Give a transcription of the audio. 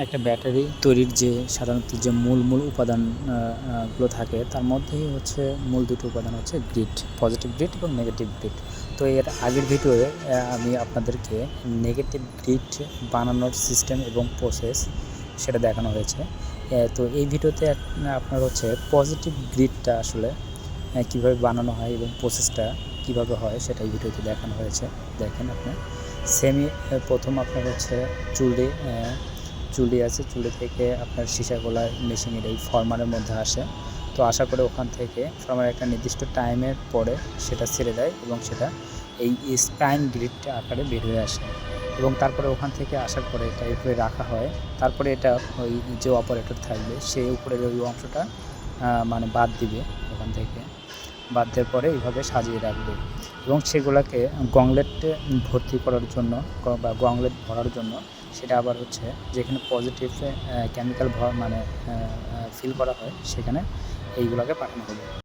একটা ব্যাটারি তৈরির যে সাধারণত যে মূল উপাদানগুলো থাকে তার মধ্যেই হচ্ছে মূল দুটো উপাদান হচ্ছে গ্রিড, পজিটিভ গ্রিড এবং নেগেটিভ গ্রিড। তো এর আগের ভিডিওয়ে আমি আপনাদেরকে নেগেটিভ গ্রিড বানানোর সিস্টেম এবং প্রসেস সেটা দেখানো হয়েছে। তো এই ভিডিওতে আপনার হচ্ছে পজিটিভ গ্রিডটা আসলে কীভাবে বানানো হয় এবং প্রসেসটা কীভাবে হয় সেটা এই ভিডিওতে দেখানো হয়েছে। দেখেন আপনার প্রথম আপনার হচ্ছে চুল্লি আছে, চুল্লি থেকে আপনার সীসা গলার মেশিনের এই ফরমারের মধ্যে আসে। তো আসার পরে ওখান থেকে ফরমার একটা নির্দিষ্ট টাইমের পরে সেটা ছেড়ে দেয় এবং সেটা এই স্পাইন গ্রিড আকারে বের হয়ে আসে এবং তারপরে ওখান থেকে আসার পরে এটা এভাবে রাখা হয়। তারপরে এটা ওই যে অপারেটর থাকবে সে উপরের ওই অংশটা মানে বাদ দিবে, ওখান থেকে বাদ দেওয়ার পরে এইভাবে সাজিয়ে রাখবে এবং সেগুলোকে গংলেটে ভর্তি করার জন্য বা গংলেট ভরার জন্য সেটা আবার হচ্ছে যেখানে পজিটিভ কেমিক্যাল ফিল করা হয় সেখানে এইগুলোকে পাঠানো হবে।